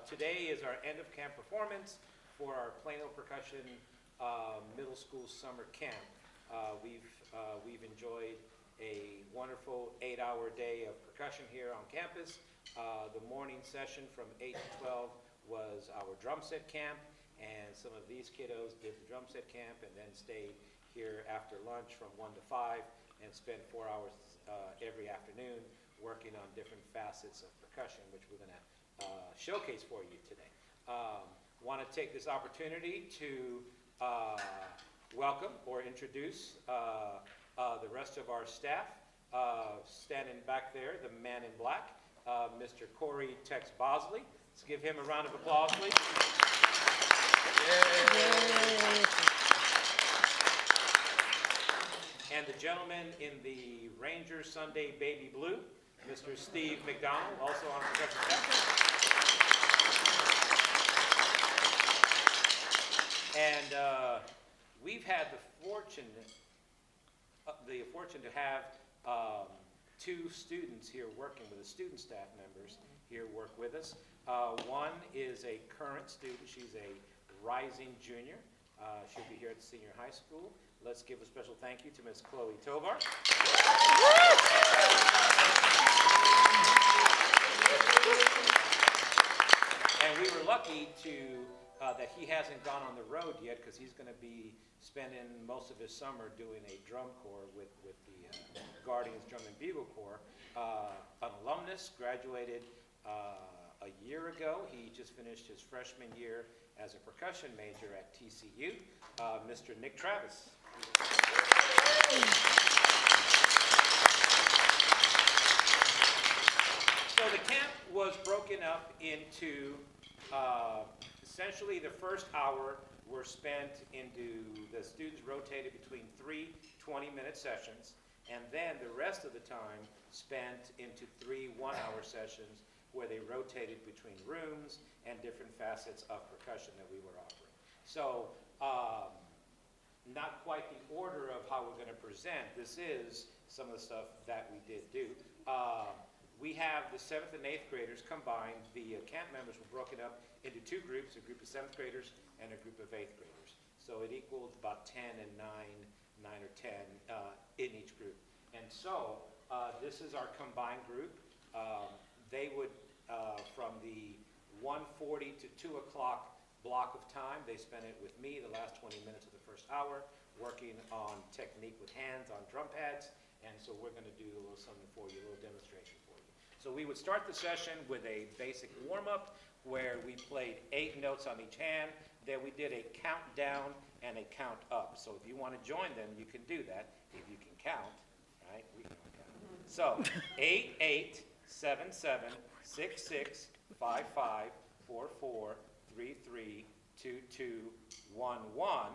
Today is our end of camp performance for our Plano Percussion Middle School Summer Camp. We've enjoyed a wonderful 8-hour day of percussion here on campus. The morning session from 8 to 12 was our drum set camp, and some of these kiddos did the drum set camp and then stayed here after lunch from 1 to 5 and spent 4 hours every afternoon working on different facets of percussion, which we're going to showcase for you today. Want to take this opportunity to welcome or introduce the rest of our staff. Standing back there, the man in black, Mr. Corey Tex Bosley. Let's give him a round of applause, please. Yay. And the gentleman in the Ranger Sunday Baby Blue, Mr. Steve McDonald, also on percussion staff. And we've had the fortune to have two students here working with us, student staff members here work with us. One is a current student. She's a rising junior. She'll be here at the senior high school. Let's give a special thank you to Ms. Chloe Tovar. And we were lucky that he hasn't gone on the road yet, because he's going to be spending most of his summer doing a drum corps with the Guardians Drum and Bugle Corps. An alumnus, graduated a year ago. He just finished his freshman year as a percussion major at TCU, Mr. Nick Travis. So the camp was broken up into essentially the first hour were spent into, the students rotated between 3 20-minute sessions, and then the rest of the time spent into 3 one-hour sessions where they rotated between rooms and different facets of percussion that we were offering. So not quite the order of how we're going to present. This is some of the stuff that we did do. We have the 7th and 8th graders combined. The camp members were broken up into 2 groups, a group of 7th graders and a group of 8th graders. So it equaled about 10 and 9 or 10 in each group. And so this is our combined group. They would, from the 1:40 to 2 o'clock block of time, they spent it with me the last 20 minutes of the first hour, working on technique with hands on drum pads. And so we're going to do a little something for you, a little demonstration for you. So we would start the session with a basic warm-up where we played 8 notes on each hand. Then we did a countdown and a count up. So if you want to join them, you can do that. If you can count, right? We can count. So 8, 8, 7, 7, 6, 6, 5, 5, 4, 4, 3, 3, 2, 2, 1, 1.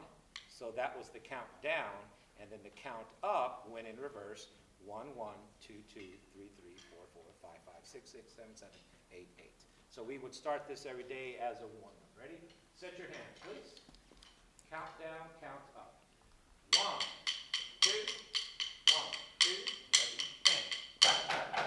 So that was the countdown. And then the count up went in reverse. 1, 1, 2, 2, 3, 3, 4, 4, 5, 5, 6, 6, 7, 7, 8, 8. So we would start this every day as a warm-up. Ready? Set your hands, please. Count down, count up. 1, 2, 1, 2, ready, and.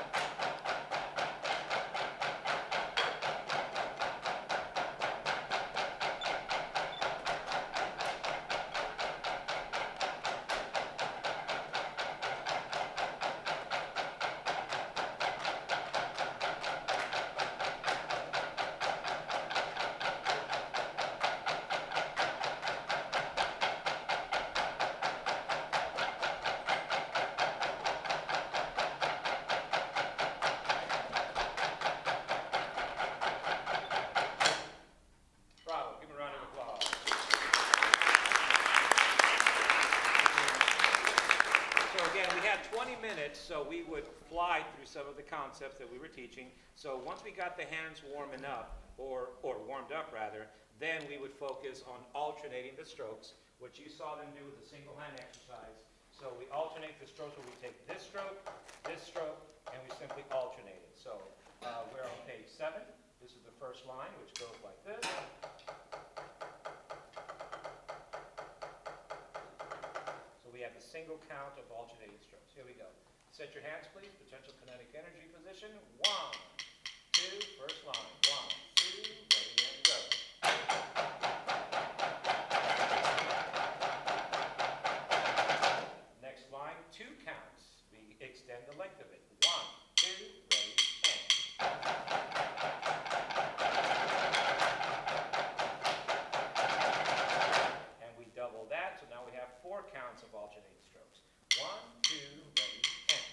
some of the concepts that we were teaching. So once we got the hands warming up, or warmed up rather, then we would focus on alternating the strokes. What you saw them do was a single hand exercise. So we alternate the strokes where we take this stroke, and we simply alternate it. So we're on page 7. This is the first line, which goes like this. So we have the single count of alternating strokes. Here we go. Set your hands, please. Potential kinetic energy position. 1, 2, first line. 1, 2, ready, and go. Next line, 2 counts. We extend the length of it. 1, 2, ready, and. And we double that, so now we have 4 counts of alternating strokes. 1, 2, ready, and.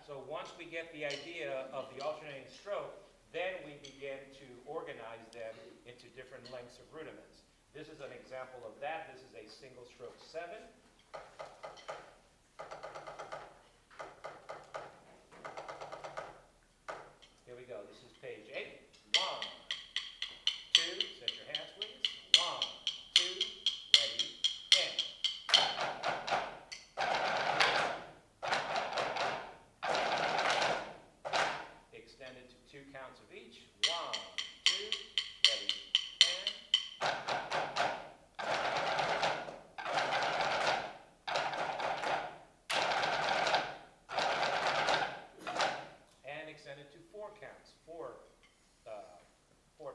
So once we get the idea of the alternating stroke, then we begin to organize them into different lengths of rudiments. This is an example of that. This is a single stroke 7. Here we go. This is page 8. 1, 2, set your hands please. 1, 2, ready, and. Extended to 2 counts of each. 1, 2, ready, and. And extended to 4 counts, 4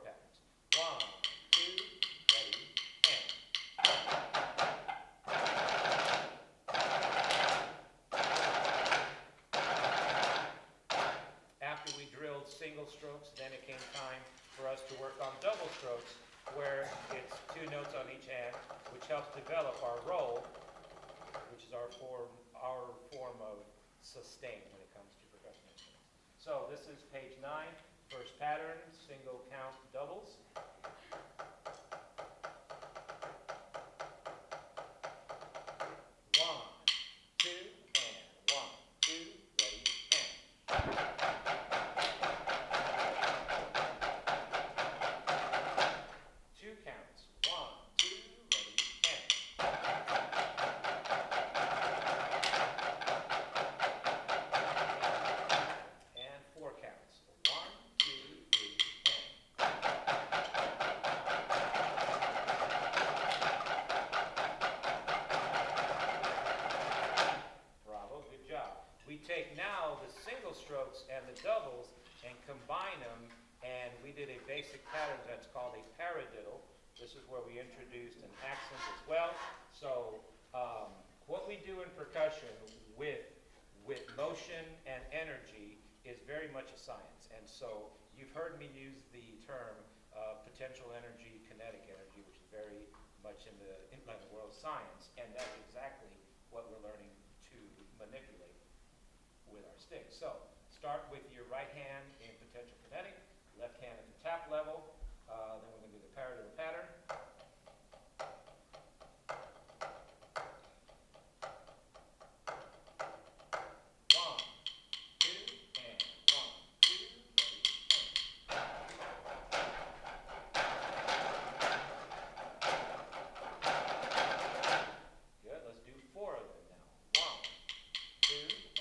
patterns. 1, 2, ready, and. After we drilled single strokes, then it came time for us to work on double strokes, where it's 2 notes on each hand, which helps develop our roll, which is our form of sustain when it comes to percussion instruments. So this is page 9, first pattern, single count doubles. 1, 2, and 1, 2, ready, and. Two counts. 1, 2, ready, and. And 4 counts. 1, 2, 3, and. Bravo, good job. We take now the single strokes and the doubles and combine them, and we did a basic pattern that's called a paradiddle. This is where we introduced an accent as well. So what we do in percussion with motion and energy is very much a science. And so you've heard me use the term potential energy, kinetic energy, which is very much in the world of science, and that's exactly what we're learning to manipulate with our sticks. So start with your right hand in potential kinetic, left hand at the tap level. Then we're going to do the paradiddle pattern. 1, 2, and 1, 2, ready, and. Good. Let's do 4 of them now. 1, 2,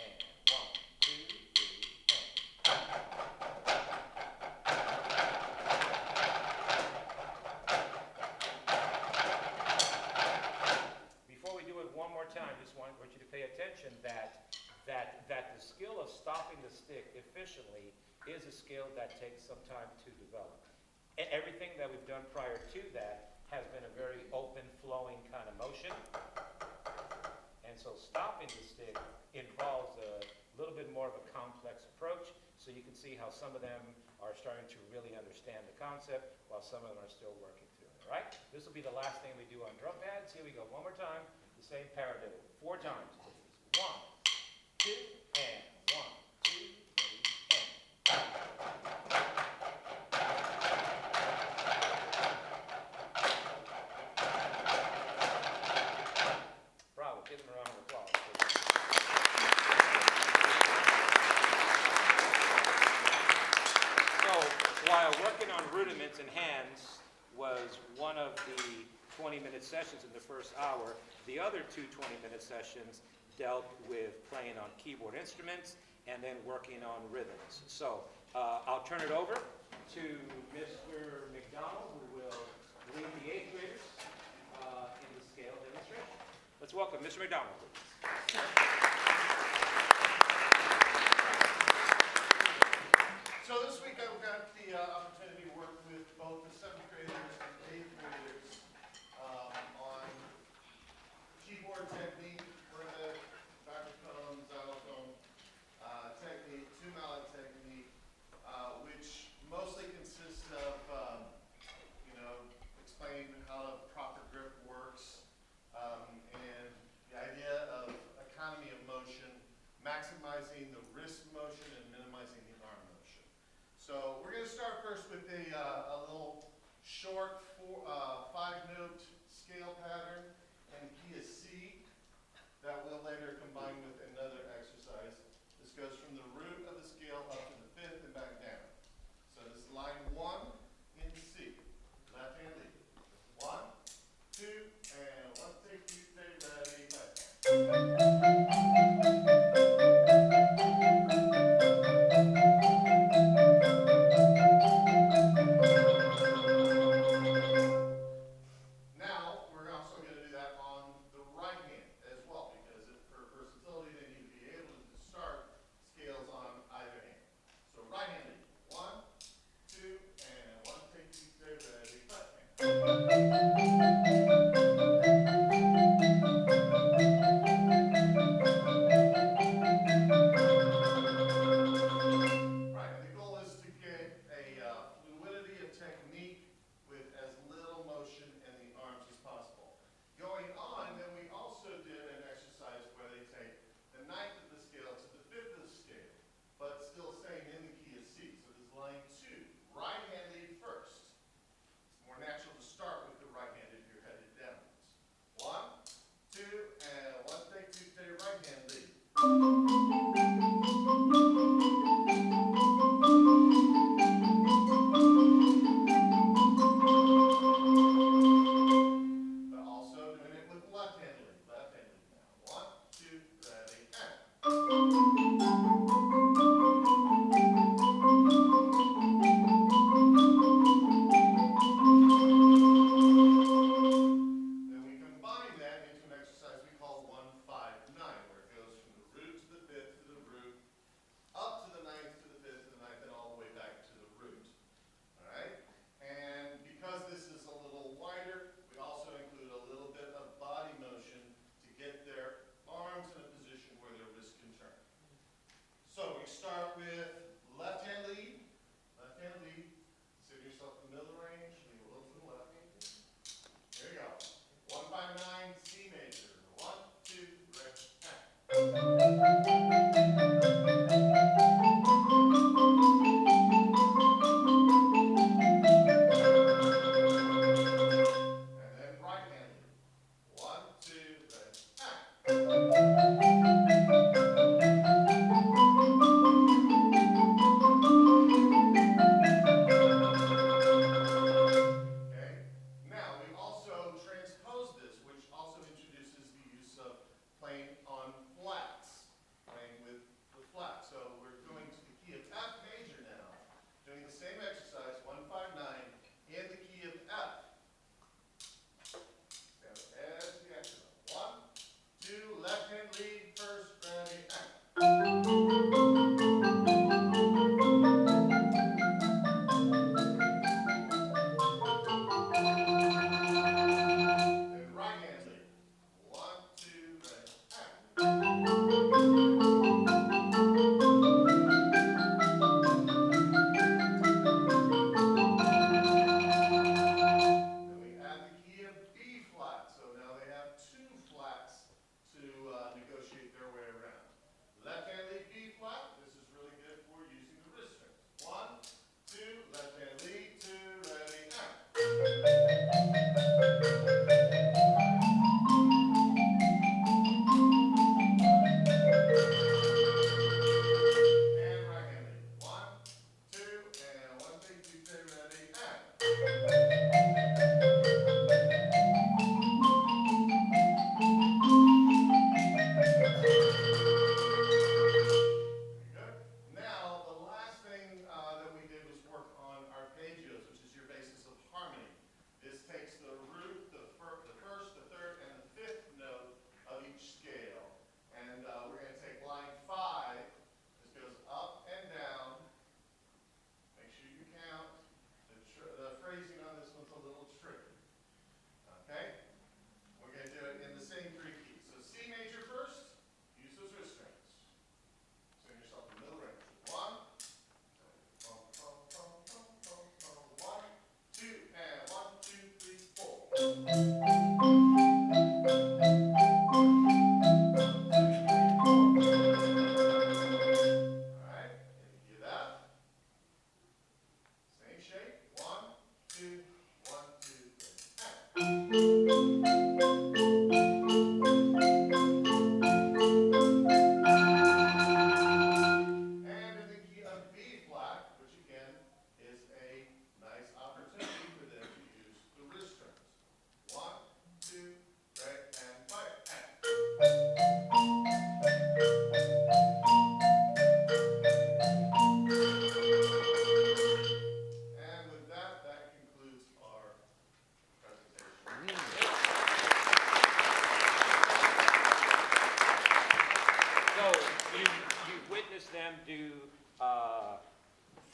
and 1, 2, 3, and. Before we do it one more time, just want you to pay attention that the skill of stopping the stick efficiently is a skill that takes some time to develop. Everything that we've done prior to that has been a very open, flowing kind of motion. And so stopping the stick involves a little bit more of a complex approach. So you can see how some of them are starting to really understand the concept, while some of them are still working through it. All right? This will be the last thing we do on drum pads. Here we go. One more time. The same paradiddle. 4 times, please. 1, 2, and 1, 2, ready, and. sessions in the first hour. The other two 20-minute sessions dealt with playing on keyboard instruments and then working on rhythms. So I'll turn it over to Mr. McDonald, who will lead the 8th graders in the scale demonstration. Let's welcome Mr. McDonald, please. So this week I've got the opportunity to work with both the 7th graders and 8th graders on keyboard technique, rhythmic, baritone, xylophone technique, two-mallet technique, which mostly consists of, explaining how the proper grip works, and the idea of economy of motion, maximizing the wrist motion and minimizing the arm motion. So we're going to start first with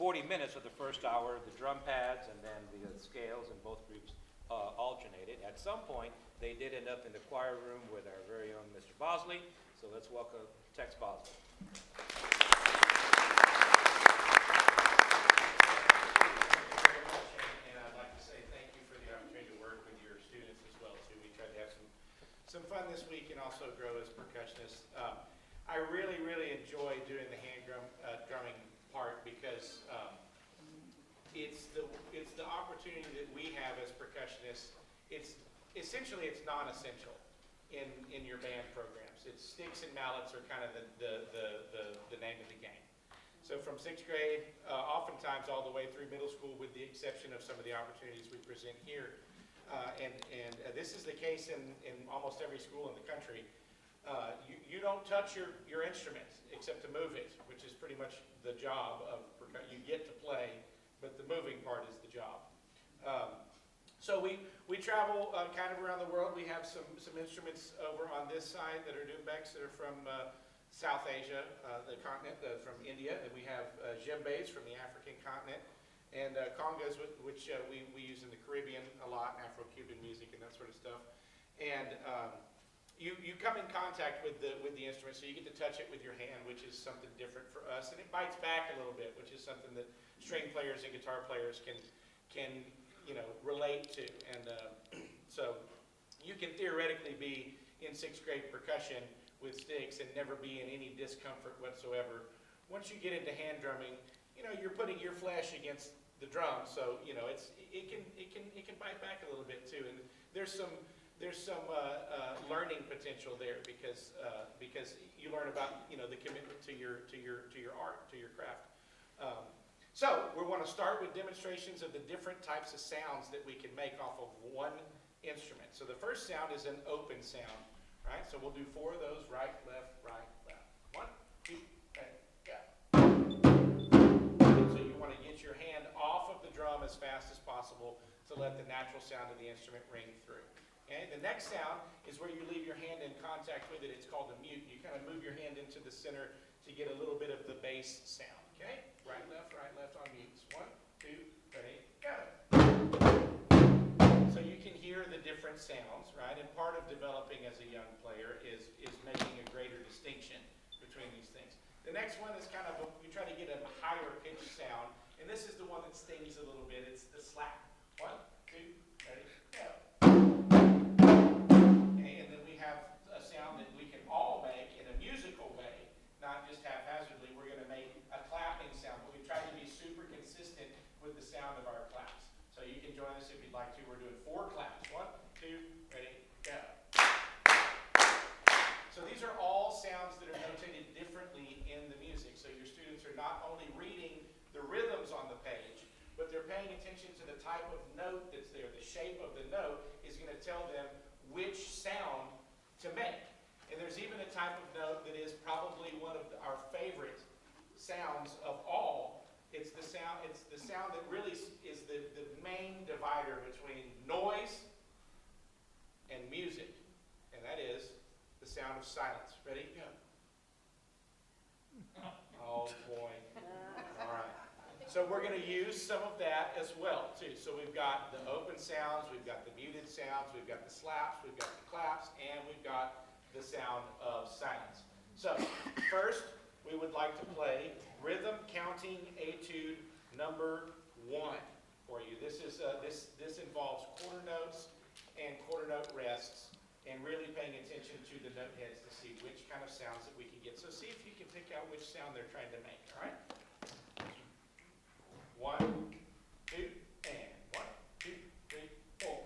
40 minutes of the first hour, the drum pads and then the scales, and both groups alternated. At some point, they did end up in the choir room with our very own Mr. Bosley. So let's welcome Tex Bosley. And I'd like to say thank you for the opportunity to work with your students as well too. We tried to have some fun this week and also grow as percussionists. I really enjoy doing the hand drumming part because it's the opportunity that we have as percussionists. It's non-essential in your band programs. It's sticks and mallets are kind of the name of the game. So from 6th grade, oftentimes all the way through middle school, with the exception of some of the opportunities we present here, and this is the case in almost every school in the country. You don't touch your instrument except to move it, which is pretty much the job of percussion. You get to play, but the moving part is the job. So we travel kind of around the world. We have some instruments over on this side that are doumbeks that are from South Asia, the continent, from India. And we have djembes from the African continent, and congas, which we use in the Caribbean a lot, Afro-Cuban music and that sort of stuff. And you come in contact with the instrument, so you get to touch it with your hand, which is something different for us, and it bites back a little bit, which is something that string players and guitar players can relate to. And so you can theoretically be in 6th grade percussion with sticks and never be in any discomfort whatsoever. Once you get into hand drumming, you're putting your flesh against the drum, so it can bite back a little bit too. And there's some learning potential there because you learn about the commitment to your art, to your craft. So we want to start with demonstrations of the different types of sounds that we can make off of one instrument. So the first sound is an open sound, right? So we'll do 4 of those: right, left, right, left. 1, 2, 3, go. And so you want to get your hand off of the drum as fast as possible to let the natural sound of the instrument ring through. Okay? The next sound is where you leave your hand in contact with it. It's called a mute. You kind of move your hand into the center to get a little bit of the bass sound. Okay? Right, left on mutes. 1, 2, 3, go. So you can hear the different sounds, right? And part of developing as a young player is making a greater distinction between these things. The next one is kind of, we try to get a higher pitched sound, and this is the one that stings a little bit. It's the slap. 1, 2, 3, go. Okay, and then we have a sound that we can all make in a musical way, not just haphazardly. We're going to make a clapping sound, but we try to be super consistent with the sound of our claps. So you can join us if you'd like to. We're doing 4 claps. 1, 2, ready, go. So these are all sounds that are notated differently in the music. So your students are not only reading the rhythms on the page, but they're paying attention to the type of note that's there. The shape of the note is going to tell them which sound to make. And there's even a type of note that is probably one of our favorite sounds of all. It's the sound that really is the main divider between noise and music. And that is the sound of silence. Ready? Go. Oh boy. All right. So we're going to use some of that as well too. So we've got the open sounds, we've got the muted sounds, we've got the slaps, we've got the claps, and we've got the sound of silence. So first, we would like to play rhythm counting etude number 1 for you. This involves quarter notes and quarter note rests, and really paying attention to the note heads to see which kind of sounds that we can get. So see if you can pick out which sound they're trying to make. All right. 1, 2, and 1, 2, 3, 4.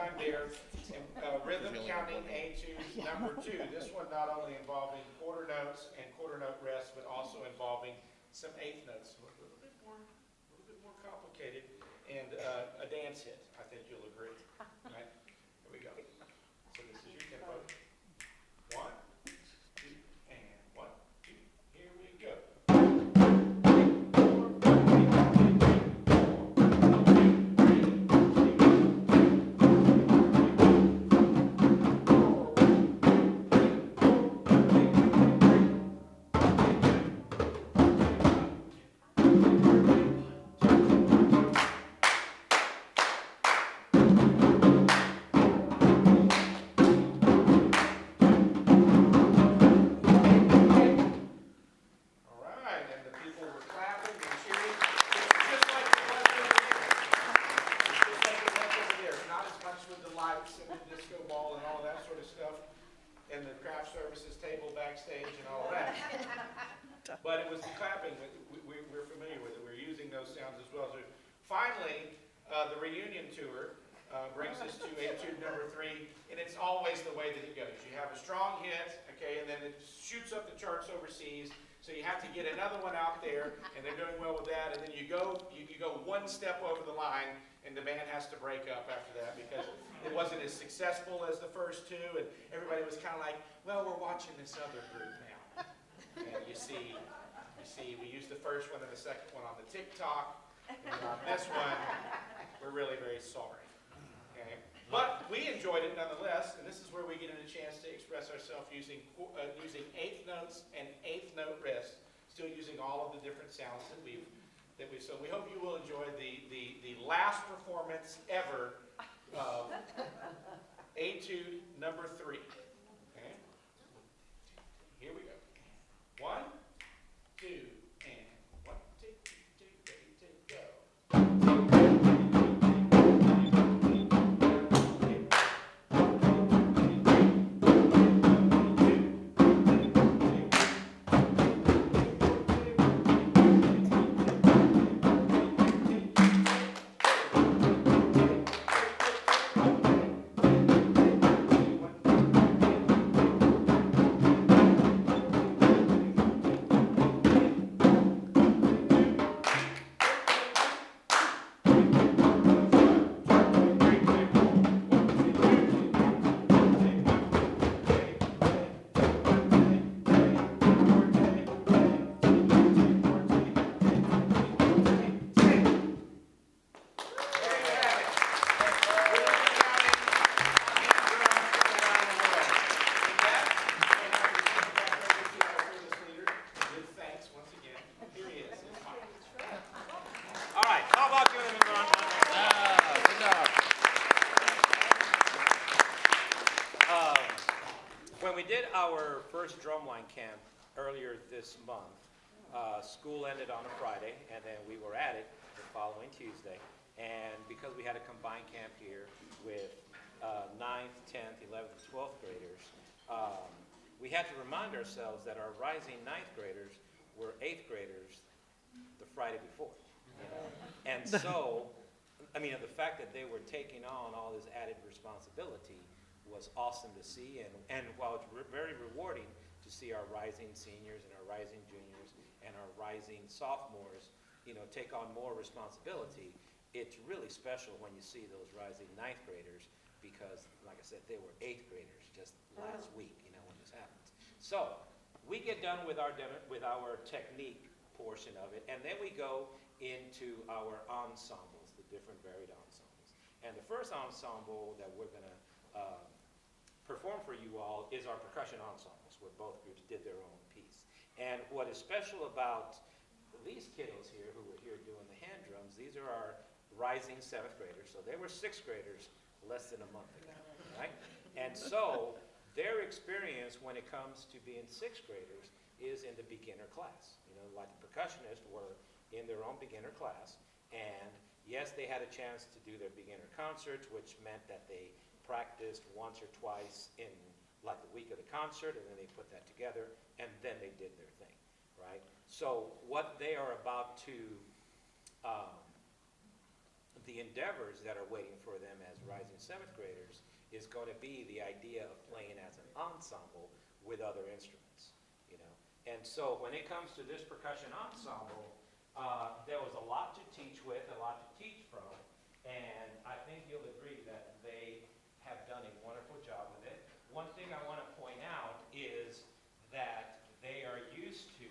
time there, rhythm counting etude number 2. This one not only involving quarter notes and quarter note rests, but also involving some eighth notes. A little bit more complicated, and a dance hit. I think you'll agree. Right? Here we go. So this is your tempo. 1, 2, and 1, 2. Here we go. But it was the clapping that we're familiar with it. We're using those sounds as well. So finally, the reunion tour brings us to etude number 3, and it's always the way that it goes. You have a strong hit, okay, and then it shoots up the charts overseas. So you have to get another one out there, and they're doing well with that. And then you go one step over the line, and the band has to break up after that because it wasn't as successful as the first 2, and everybody was kind of like, well, we're watching this other group now. And you see, we used the first one and the second one on the TikTok, and on this one, we're really very sorry. Okay, but we enjoyed it nonetheless, and this is where we get a chance to express ourselves using eighth notes and eighth note rests, still using all of the different sounds that we've. So we hope you will enjoy the last performance ever of etude number 3. Okay, here we go. 1, 2, and 1, 2, 2, ready to go. When we did our first drumline camp earlier this month, school ended on a Friday, and then we were at it the following Tuesday. And because we had a combined camp here with 9th, 10th, 11th, and 12th graders, we had to remind ourselves that our rising 9th graders were 8th graders the Friday before. You know? And so, I mean, the fact that they were taking on all this added responsibility was awesome to see, and while it's very rewarding to see our rising seniors and our rising juniors and our rising sophomores, you know, take on more responsibility, it's really special when you see those rising 9th graders because, like I said, they were 8th graders just last week, you know, when this happens. So we get done with our technique portion of it, and then we go into our ensembles, the different varied ensembles. And the first ensemble that we're going to perform for you all is our percussion ensembles, where both groups did their own piece. And what is special about these kiddos here who were here doing the hand drums, these are our rising 7th graders, so they were 6th graders less than a month ago, right? And so their experience when it comes to being 6th graders is in the beginner class. You know, like the percussionists were in their own beginner class, and yes, they had a chance to do their beginner concerts, which meant that they practiced once or twice in like the week of the concert, and then they put that together, and then they did their thing, right? So what they are about to, the endeavors that are waiting for them as rising 7th graders is going to be the idea of playing as an ensemble with other instruments, you know. And so when it comes to this percussion ensemble, there was a lot to teach with, a lot to teach from, and I think you'll agree that they have done a wonderful job with it. One thing I want to point out is that they are used to,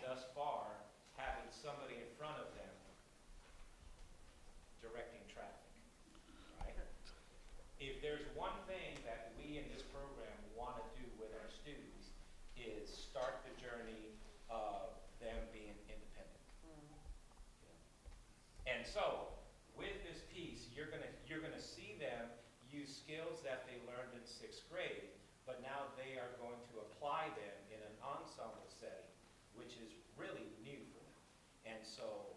thus far, having somebody in front of them directing traffic, right? If there's one thing that we in this program want to do with our students is start the journey of them being independent. And so, with this piece, you're gonna see them use skills that they learned in 6th grade, but now they are going to apply them in an ensemble setting, which is really new for them. And so,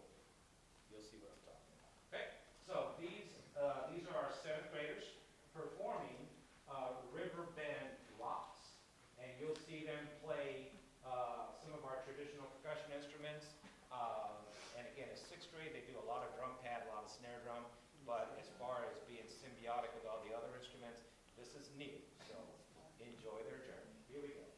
you'll see what I'm talking about. Okay, so these are our 7th graders performing Riverbend Rocks, and you'll see them play some of our traditional percussion instruments. And again, in 6th grade, they do a lot of drum pad, a lot of snare drum, but as far as being symbiotic with all the other instruments, this is new. So enjoy their journey. Here we go.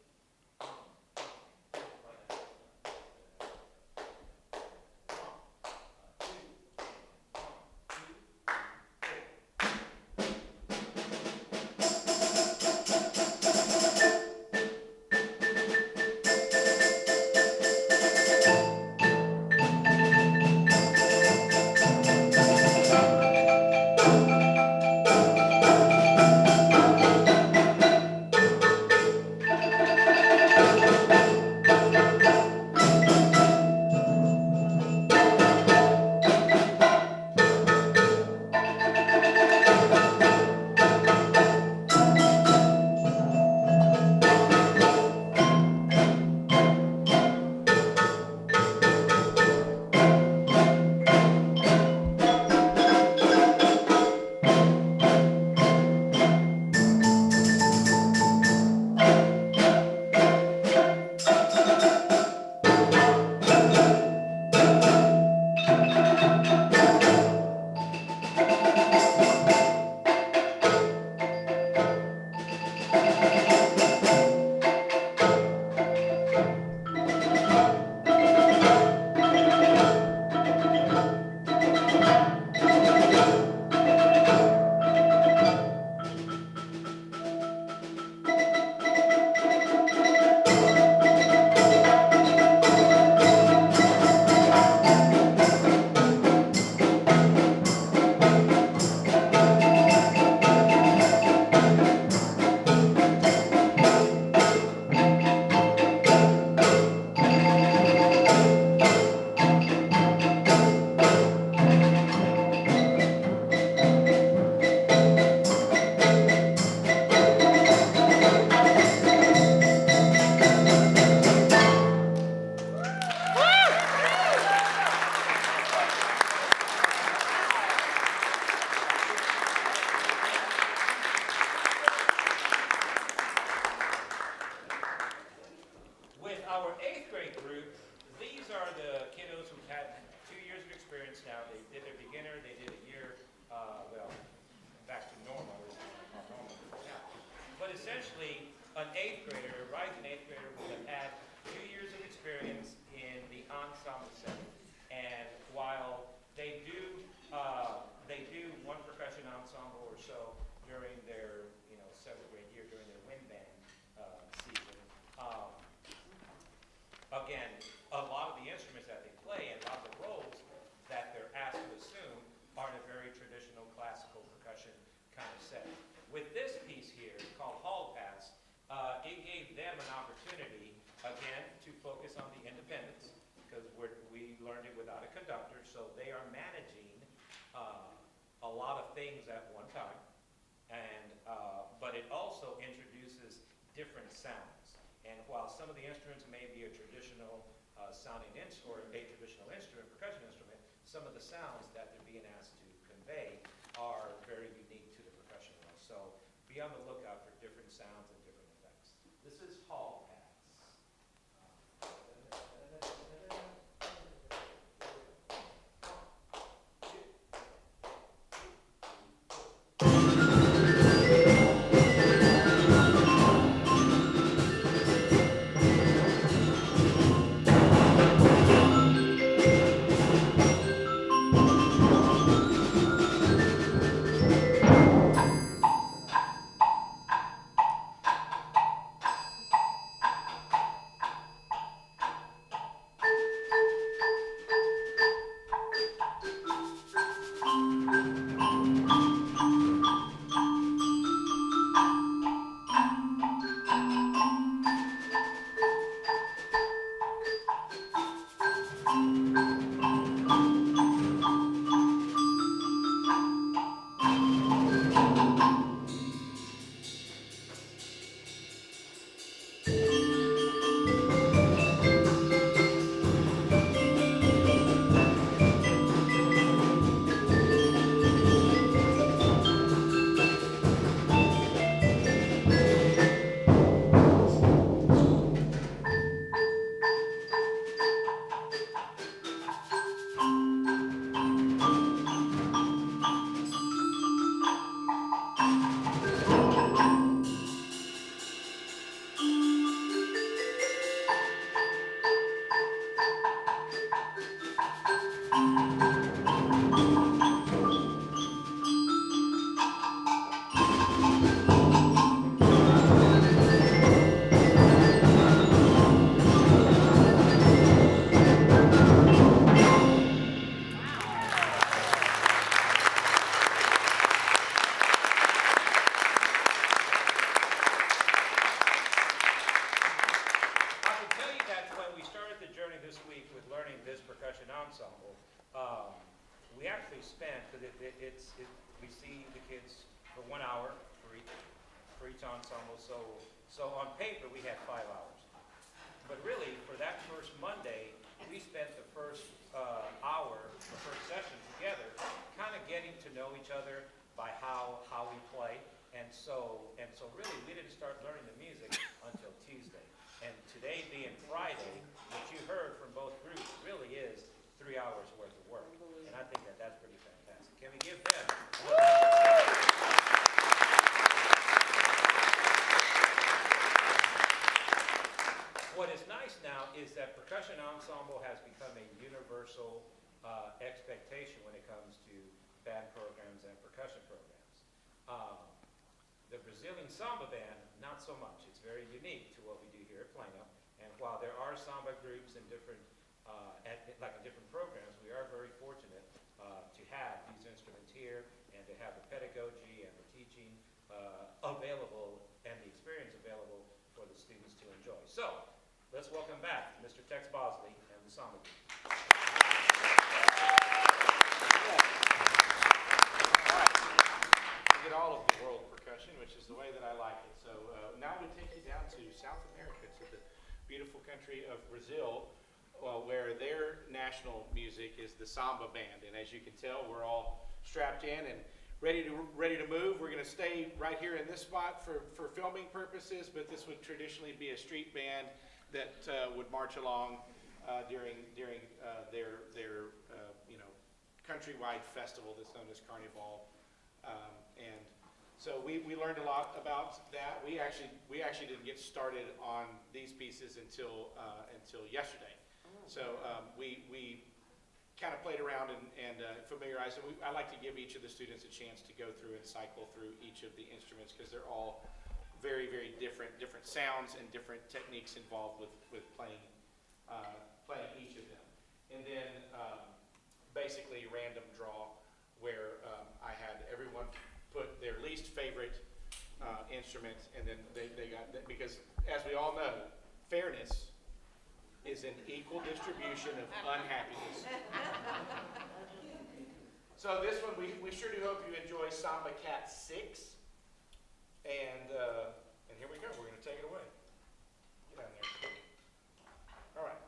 Essentially, an 8th grader, a rising 8th grader, would have had 2 years of experience in the ensemble setting. And while they do one percussion ensemble or so during their 7th grade year, during their wind band season, again, a lot of the instruments that they play and a lot of the roles that they're asked to assume are in a very traditional classical percussion kind of setting. With this piece here, called Hall Pass, it gave them an opportunity, again, to focus on the independence, because we learned it without a conductor, so they are managing a lot of things at one time, and but it also introduces different sounds. And while some of the instruments may be a traditional sounding or a traditional instrument, percussion instrument, some of the sounds that they're being asked to convey are very unique to the percussion world. So be on the lookout for different sounds and different effects. This is Hall Pass. for each ensemble. So on paper, we had 5 hours. But really, for that first Monday, we spent the first hour, the first session together, kind of getting to know each other by how we play. And so really, we didn't start learning the music until Tuesday. And today being Friday, what you heard from both groups really is 3 hours worth of work. And I think that that's pretty fantastic. Can we give them? What is nice now is that percussion ensemble has become a universal expectation when it comes to band programs and percussion programs. The Brazilian samba band, not so much. It's very unique to what we do here at Plano. And while there are samba groups in different, in different programs, we are very fortunate to have these instruments here and to have the pedagogy and the teaching available and the experience available for the students to enjoy. So, let's welcome back Mr. Tex Bosley and the samba group. Get all of the world percussion, which is the way that I like it. So now we take you down to South America, to the beautiful country of Brazil, where their national music is the samba band. And as you can tell, we're all strapped in and ready to move. We're going to stay right here in this spot for filming purposes, but this would traditionally be a street band that would march along during their countrywide festival that's known as Carnival. And so we learned a lot about that. We actually didn't get started on these pieces until yesterday. So we kind of played around and familiarized. And I like to give each of the students a chance to go through and cycle through each of the instruments because they're all very, very different sounds and different techniques involved with playing each of them. And then basically random draw where I had everyone put their least favorite instrument, and then they got that, because as we all know, fairness is an equal distribution of unhappiness. So this one, we sure do hope you enjoy Samba Cat 6, and here we go. We're going to take it away. Get down there. All right.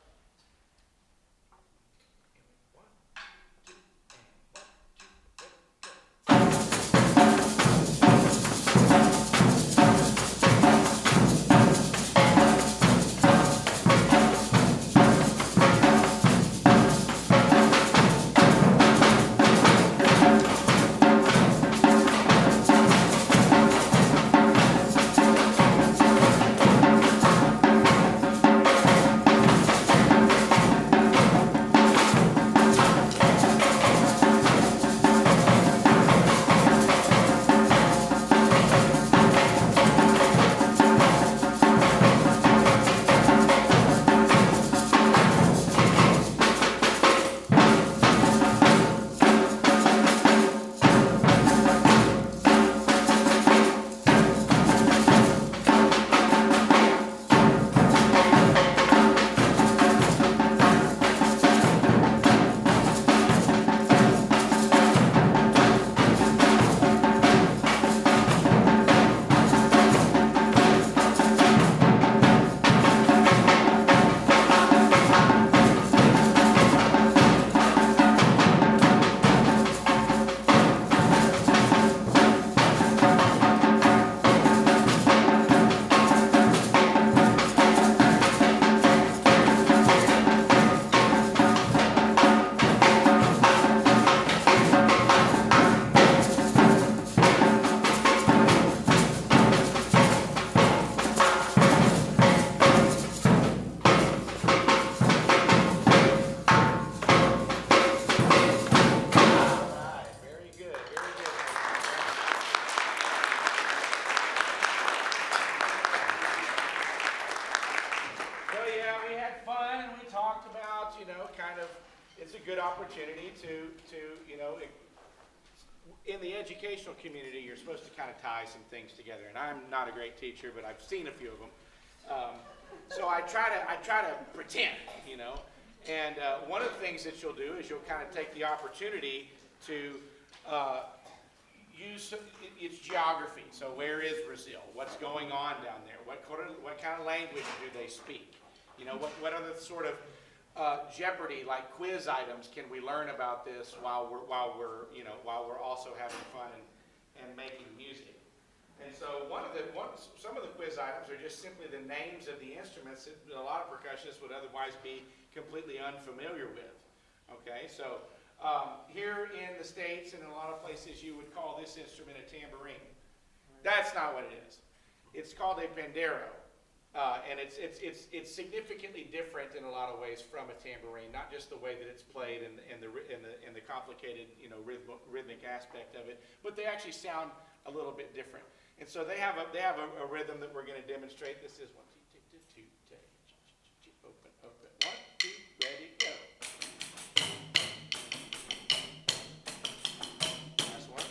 It's a good opportunity to in the educational community, you're supposed to kind of tie some things together. And I'm not a great teacher, but I've seen a few of them. So I try to pretend, And one of the things that you'll do is you'll kind of take the opportunity to it's geography. So where is Brazil? What's going on down there? What kind of language do they speak? You know, what are the sort of Jeopardy like quiz items can we learn about this while we're also having fun and making music? And so some of the quiz items are just simply the names of the instruments that a lot of percussionists would otherwise be completely unfamiliar with. Okay, so here in the States and in a lot of places you would call this instrument a tambourine. That's not what it is. It's called a pandero. And it's significantly different in a lot of ways from a tambourine, not just the way that it's played and the complicated rhythmic aspect of it, but they actually sound a little bit different. And so they have a rhythm that we're going to demonstrate. This is 1, 2, 2, 2, open, open, 1, 2, ready, go. Last one.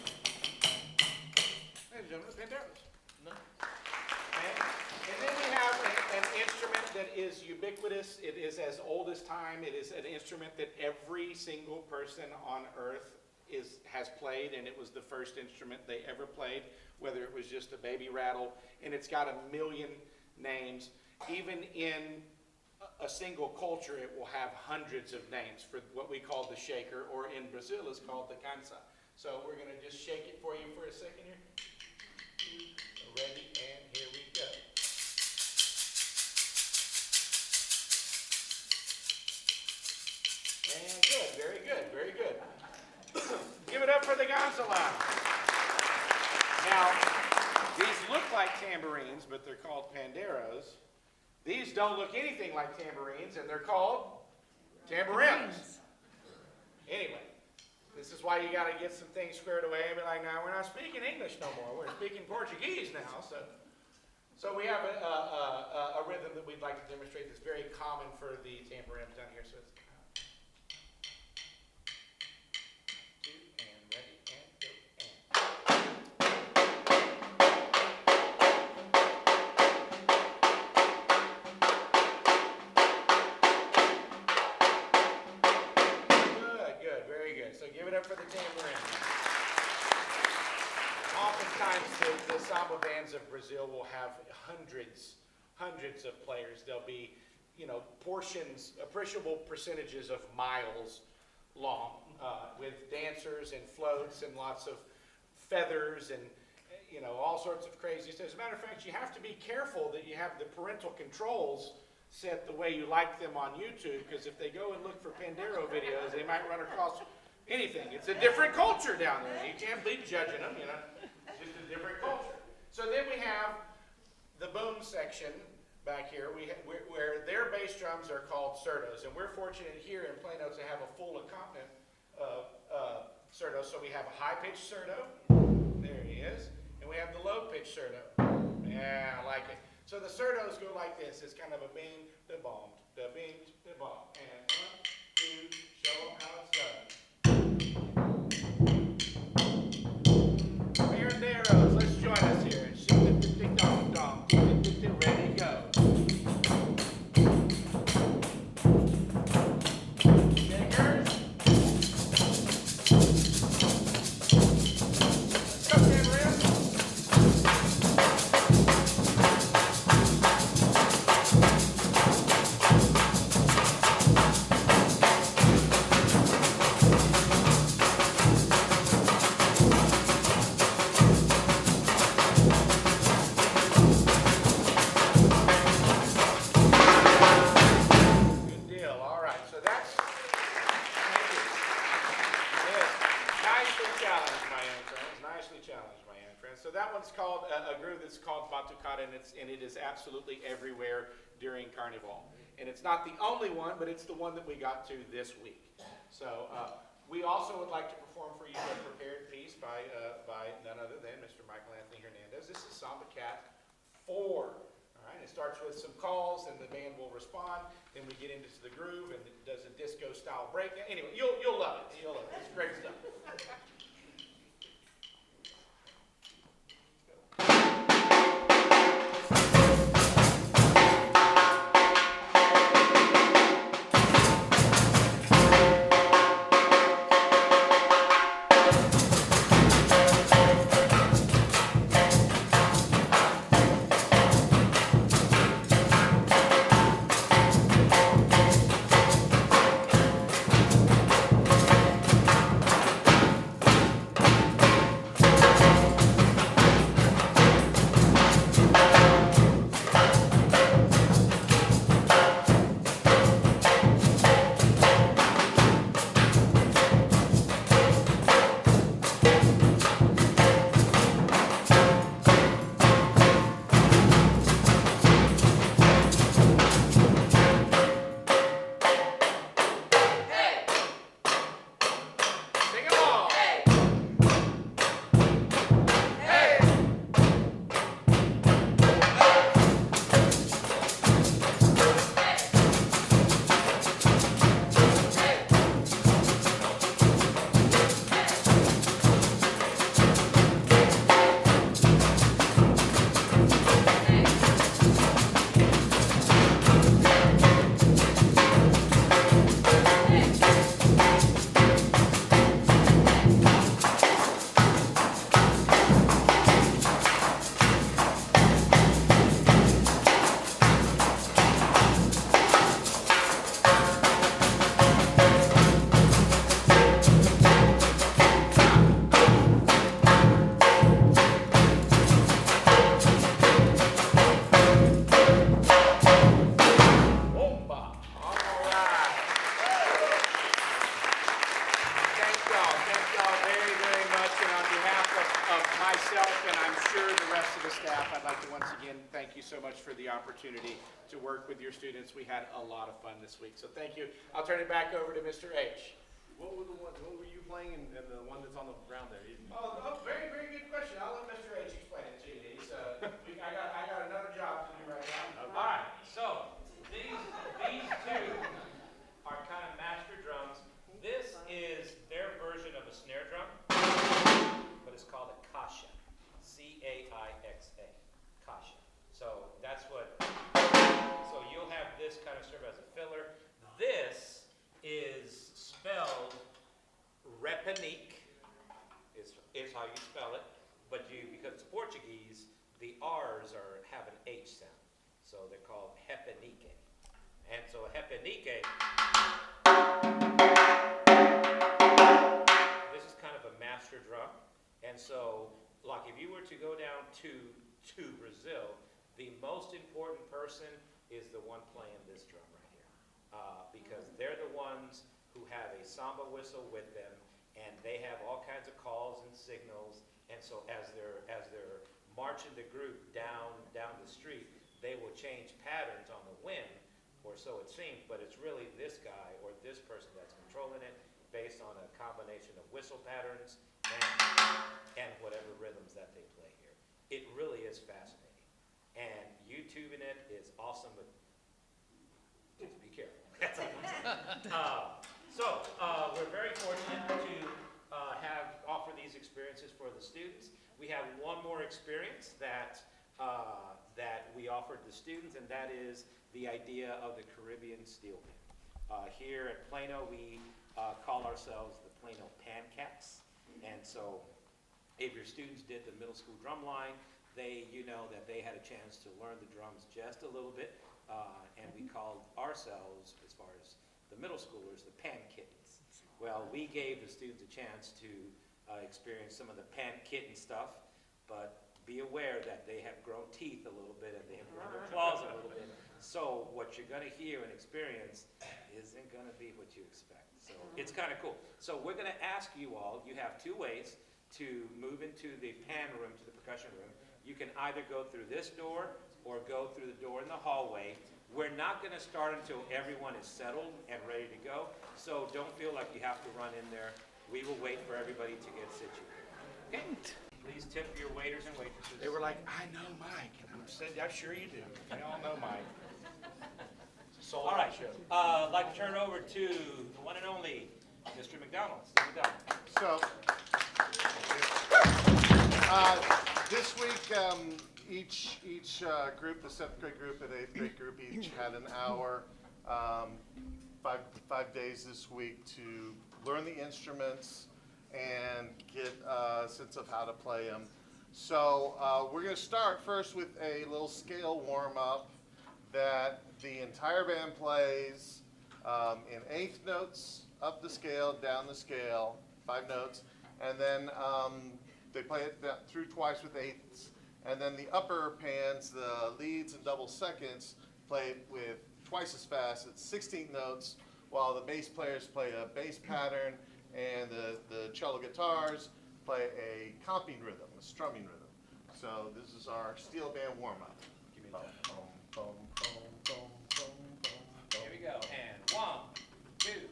Ladies and gentlemen, panderos. No. And then we have an instrument that is ubiquitous. It is as old as time. It is an instrument that every single person on earth has played, and it was the first instrument they ever played, whether it was just a baby rattle, and it's got 1 million names. Even in a single culture, it will have hundreds of names for what we call the shaker, or in Brazil is called the cansa. So we're going to just shake it for you for a second here. Ready, and here we go. And good, very good, very good. Give it up for the Gonzalo. Now, these look like tambourines, but they're called panderos. These don't look anything like tambourines, and they're called tambourinos. Anyway, this is why you got to get some things squared away and be like, now we're not speaking English no more. We're speaking Portuguese now. So we have a rhythm that we'd like to demonstrate that's very common for the tambourines down here. So it's for the tambourine. Oftentimes the samba bands of Brazil will have hundreds of players. There'll be, portions, appreciable percentages of miles long, with dancers and floats and lots of feathers and, all sorts of crazy stuff. As a matter of fact, you have to be careful that you have the parental controls set the way you like them on YouTube, because if they go and look for pandero videos, they might run across anything. It's a different culture down there. You can't be judging them, It's just a different culture. So then we have the boom section back here, where their bass drums are called surdos. And we're fortunate here in Plano to have a full accompaniment of surdos. So we have a high-pitched surdo. There he is. And we have the low-pitched surdo. Yeah, I like it. So the surdos go like this. It's kind of a bing, da bomb, da bing, da bomb. And 1, 2, show them how it's done. Panderos, let's join us here. Dong, dong, ready, go. Shakers. Let's go, tambourines. And it is absolutely everywhere during Carnival. And it's not the only one, but it's the one that we got to this week. So we also would like to perform for you a prepared piece by none other than Mr. Michael Anthony Hernandez. This is Samba Cat 4. All right, it starts with some calls, and the band will respond. Then we get into the groove, and it does a disco-style break. Anyway, you'll love it. You'll love it. It's great stuff. rest of the staff, I'd like to once again thank you so much for the opportunity to work with your students. We had a lot of fun this week, so thank you. I'll turn it back over to Mr. H. What were you playing and the one that's on the ground there? Very, very good question. I'll let Mr. H explain it to you. I got another job to do right now. All right, so these two are kind of master drums. This is their version of a snare drum, but it's called a kasha. C-A-I-X-A. Kasha. So that's what, so you'll have this kind of serve as a filler. This is spelled repenique, is how you spell it, but because it's Portuguese, the R's have an H sound. So they're called repenique. And so a repenique, this is kind of a master drum. And so, like if you were to go down to Brazil, the most important person is the one playing this drum right here. Because they're the ones who have a samba whistle with them, and they have all kinds of calls and signals. And so as they're marching the group down the street, they will change patterns on the wind, or so it seems, but it's really this guy or this person that's controlling it based on a combination of whistle patterns and whatever rhythms that they play here. It really is fascinating. And YouTubing it is awesome, but just be careful. That's all I'm saying. We're very fortunate to offer these experiences for the students. We have one more experience that we offered the students, and that is the idea of the Caribbean Steel Band. Here at Plano, we call ourselves the Plano Pancats. And so if your students did the middle school drum line, you know that they had a chance to learn the drums just a little bit. And we called ourselves, as far as the middle schoolers, the Pan Kittens. Well, we gave the students a chance to experience some of the Pan Kitten stuff, but be aware that they have grown teeth a little bit and they have grown their claws a little bit. So what you're going to hear and experience isn't going to be what you expect. So it's kind of cool. So we're going to ask you all, you have two ways to move into the pan room, to the percussion room. You can either go through this door or go through the door in the hallway. We're not going to start until everyone is settled and ready to go. So don't feel like you have to run in there. We will wait for everybody to get situated. Okay? Please tip your waiters and waitresses. They were like, I know Mike. And I said, I'm sure you do. They all know Mike. All right. I'd like to turn over to the one and only Mr. McDonald. Mr. McDonald. So, this week, each group, the 7th grade group and 8th grade group, each had an hour, 5 days this week to learn the instruments and get a sense of how to play them. So we're going to start first with a little scale warm-up that the entire band plays in eighth notes, up the scale, down the scale, 5 notes, and then they play it through twice with eighths, and then the upper pans, the leads and double seconds, play it with twice as fast at 16 notes, while the bass players play a bass pattern, and the cello guitars play a comping rhythm, a strumming rhythm. So this is our steel band warm-up. Give me that. Here we go. And 1, 2,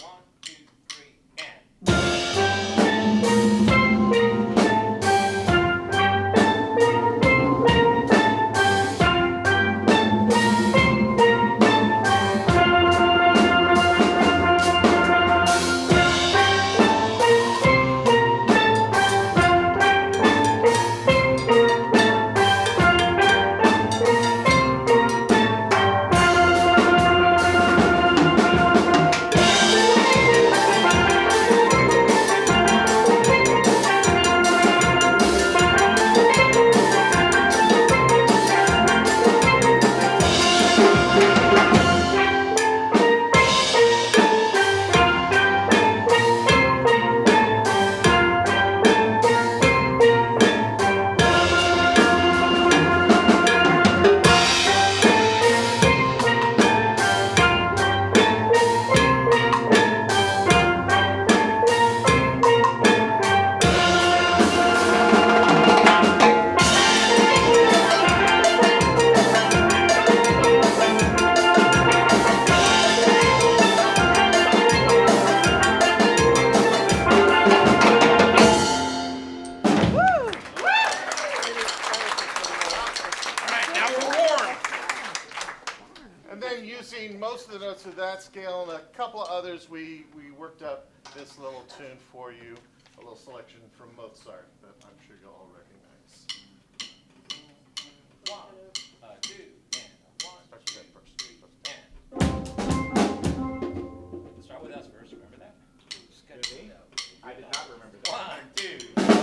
1, 2, 3, and. using most of the notes of that scale and a couple of others, we worked up this little tune for you, a little selection from Mozart that I'm sure you'll all recognize. 1, 2, and 1, 2, 3, and. Start with us first. Remember that? Me? I did not remember that. 1, 2. 1,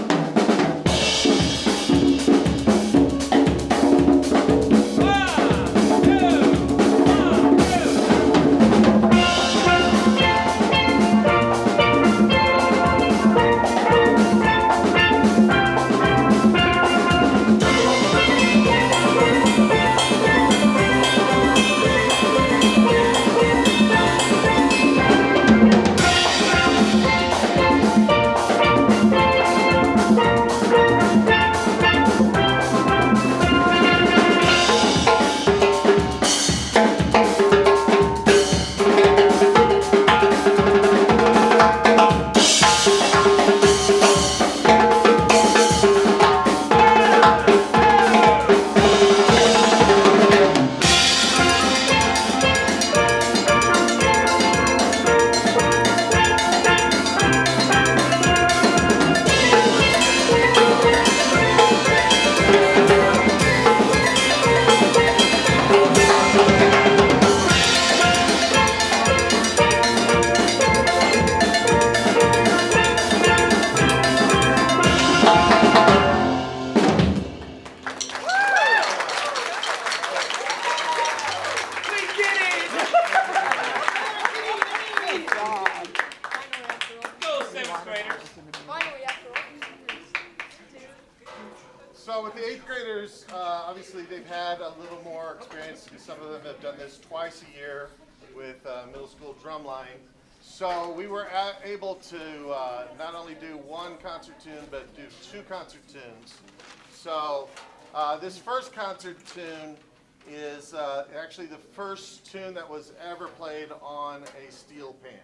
7th graders. Finally, after all these years. So with the 8th graders, obviously they've had a little more experience because some of them have done this twice a year with middle school drumline. So we were able to not only do one concert tune, but do 2 concert tunes. So this first concert tune is actually the first tune that was ever played on a steel pan.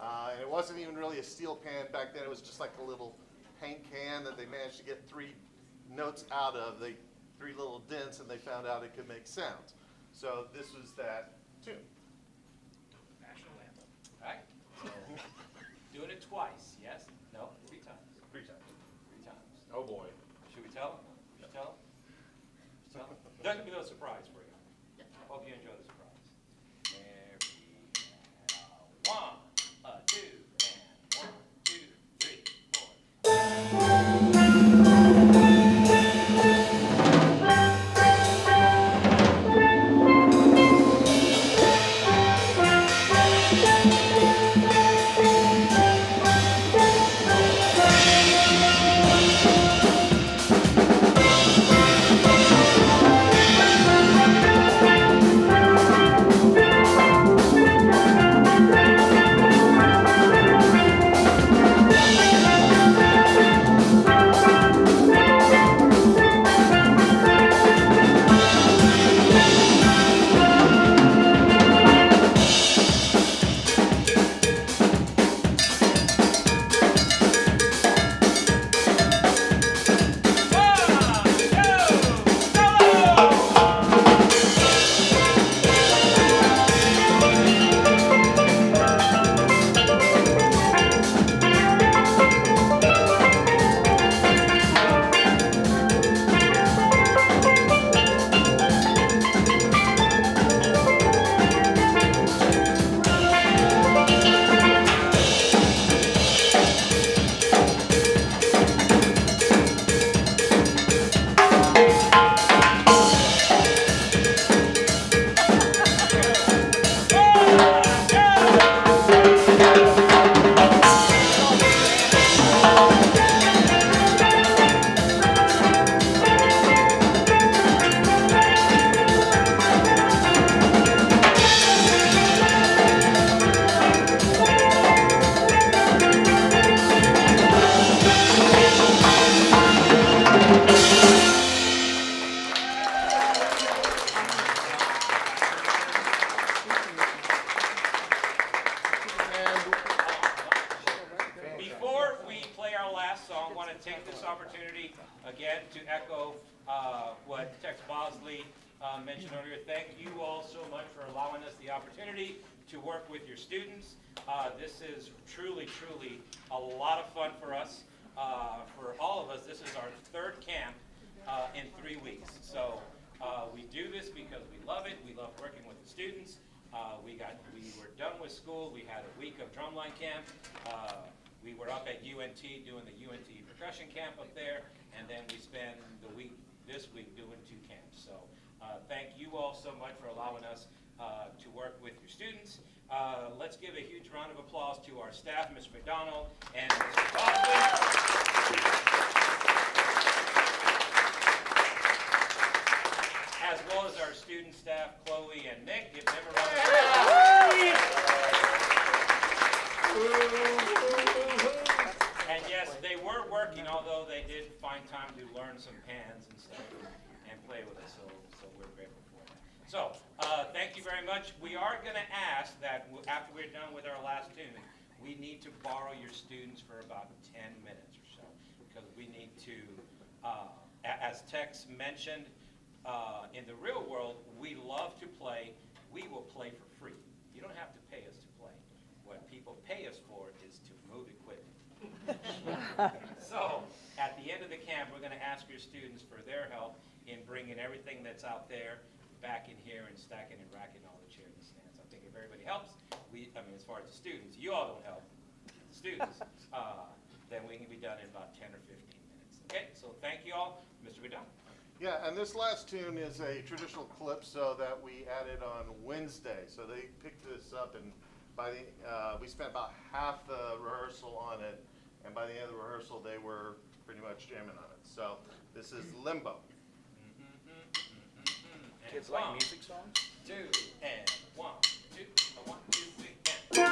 And it wasn't even really a steel pan back then, it was just like a little paint can that they managed to get 3 notes out of. They 3 little dents, and they found out it could make sounds. So this was that tune. National anthem. All right? Doing it twice, yes? No? 3 times. 3 times. 3 times. Oh boy. Should we tell them? Should we tell them? Tell them? There's going to be a little surprise for you. Hope you enjoy the surprise. There we go. 1, 2, and 1, 2, 3, 4. Before we play our last song, I want to take this opportunity again to echo what Tex Bosley mentioned earlier, thank you all so much for allowing us the opportunity to work with your students. This is truly, truly a lot of fun for us. For all of us, this is our third camp in 3 weeks. So we do this because we love it. We love working with the students. We were done with school. We had a week of drumline camp. We were up at UNT doing the UNT percussion camp up there, and then we spend this week doing 2 camps. So thank you all so much for allowing us to work with your students. Let's give a huge round of applause to our staff, Mr. McDonald and Mr. Baldwin. As well as our student staff, Chloe and Nick. Give them a round of applause. And yes, they were working, although they did find time to learn some pans and stuff and play with us, so we're grateful for that. So, thank you very much. We are going to ask that after we're done with our last tune, we need to borrow your students for about 10 minutes or so, because we need to, as Tex mentioned, in the real world, we love to play. We will play for free. You don't have to pay us to play. What people pay us for is to move equipment. So, at the end of the camp, we're going to ask your students for their help in bringing everything that's out there back in here and stacking and racking all the chairs and stands. I think if everybody helps, as far as the students, you all don't help the students, then we can be done in about 10 or 15 minutes. Okay, so thank you all. Mr. McDonald. Yeah, and this last tune is a traditional calypso that we added on Wednesday. So they picked this up, and we spent about half the rehearsal on it, and by the end of the rehearsal, they were pretty much jamming on it. So this is Limbo. Kids like music songs? 2 and 1, 2, 1, 2, 3, and.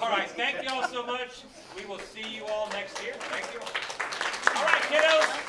All right, thank you all so much. We will see you all next year. Thank you. All right, kiddos.